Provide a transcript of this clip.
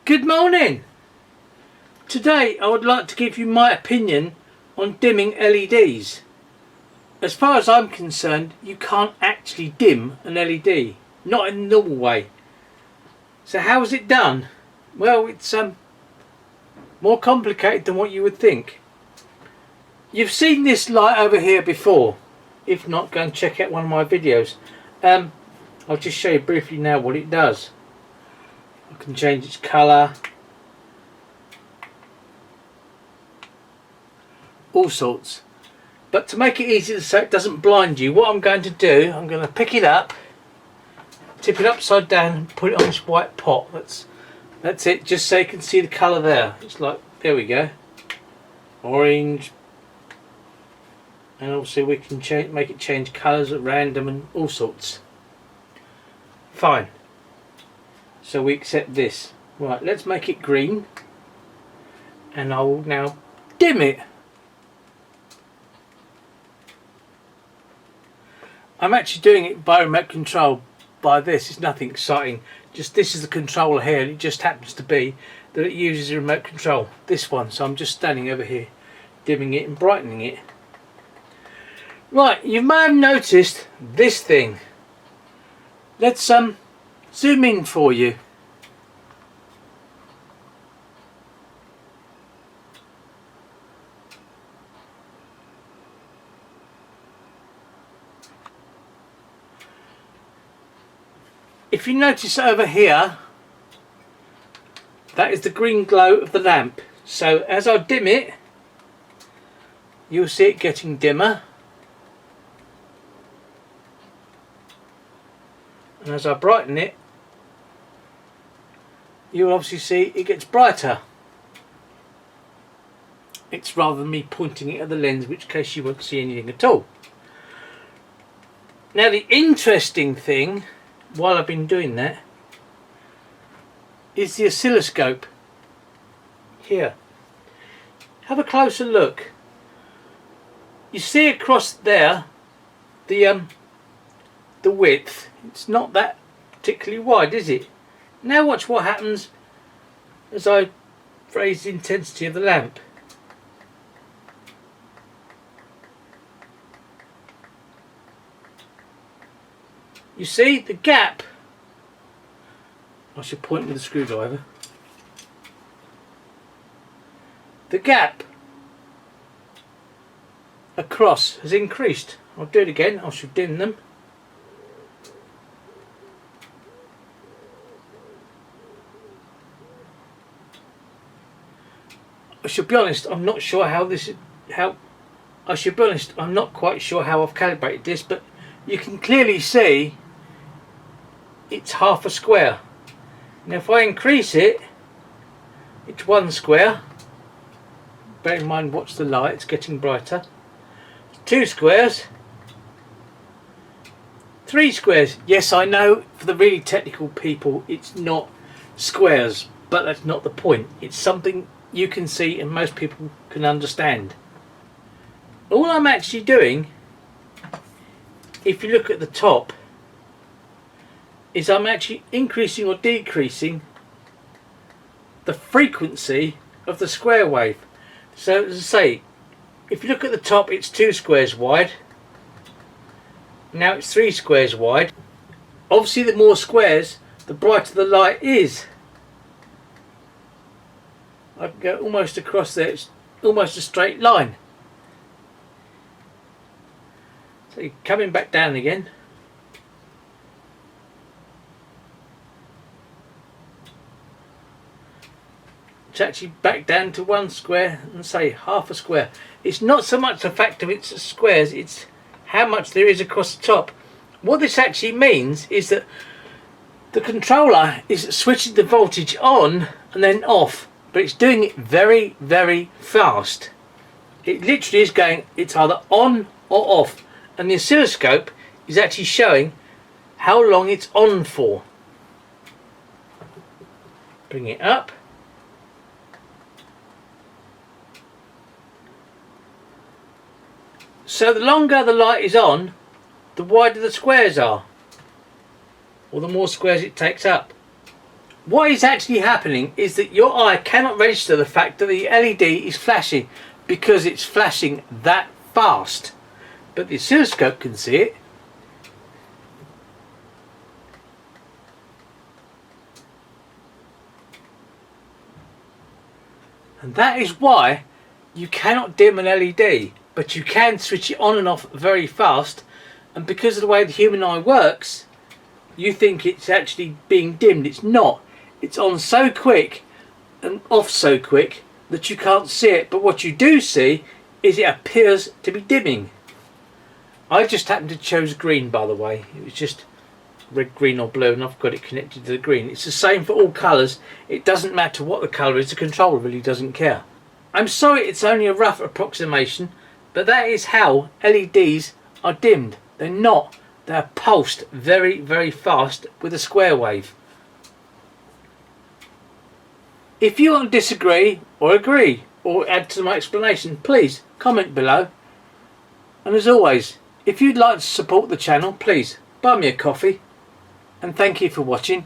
Good morning. Today I would like to give you my opinion on dimming LEDs. As far as I'm concerned, you can't actually dim an LED, not in the normal way. So how is it done? Well, it's more complicated than what you would think. You've seen this light over here before. If not, go and check out one of my videos. I'll just show you briefly now what it does. I can change its colour, all sorts. But to make it easier so it doesn't blind you, what I'm going to do, I'm going to pick it up, tip it upside down and put it on this white pot. That's it, just so you can see the colour there. It's like, there we go, orange, and obviously we can make it change colours at random and all sorts. Fine. So we accept this. Right, let's make it green, and I will now dim it. I'm actually doing it by remote control by this. It's nothing exciting. Just this is the controller here, and it just happens to be that it uses a remote control. This one. So I'm just standing over here, dimming it and brightening it. Right, you may have noticed this thing. Let's zoom in for you. If you notice over here, that is the green glow of the lamp. So as I dim it, you'll see it getting dimmer. And as I brighten it, you'll obviously see it gets brighter. It's rather than me pointing it at the lens, in which case you won't see anything at all. Now the interesting thing, while I've been doing that, is the oscilloscope here. Have a closer look. You see across there the width. It's not that particularly wide, is it? Now watch what happens as I raise the intensity of the lamp. You see the gap. I should point with the screwdriver. The gap across has increased. I'll do it again. I should dim them. I should be honest, I'm not sure how this is, I'm not quite sure how I've calibrated this, but you can clearly see it's half a square. Now if I increase it, it's 1 square. Bear in mind, watch the light, it's getting brighter. 2 squares. 3 squares. Yes, I know for the really technical people it's not squares, but that's not the point. It's something you can see and most people can understand. All I'm actually doing, if you look at the top, is I'm actually increasing or decreasing the frequency of the square wave. So as I say, if you look at the top, it's 2 squares wide. Now it's 3 squares wide. Obviously the more squares, the brighter the light is. I can go almost across there, it's almost a straight line. So you're coming back down again. It's actually back down to 1 square and say half a square. It's not so much the fact of its squares, it's how much there is across the top. What this actually means is that the controller is switching the voltage on and then off. But it's doing it very, very fast. It literally is going, it's either on or off, and the oscilloscope is actually showing how long it's on for. Bring it up. So the longer the light is on, the wider the squares are, or the more squares it takes up. What is actually happening is that your eye cannot register the fact that the LED is flashing because it's flashing that fast. But the oscilloscope can see it. And that is why you cannot dim an LED, but you can switch it on and off very fast. And because of the way the human eye works, you think it's actually being dimmed. It's not. It's on so quick and off so quick that you can't see it. But what you do see is it appears to be dimming. I just happened to choose green, by the way. It was just red, green or blue, and I've got it connected to the green. It's the same for all colours. It doesn't matter what the colour is. The controller really doesn't care. I'm sorry it's only a rough approximation, but that is how LEDs are dimmed. They're not. They're pulsed very, very fast with a square wave. If you want to disagree or agree or add to my explanation, please comment below. And as always, if you'd like to support the channel, please buy me a coffee. And thank you for watching.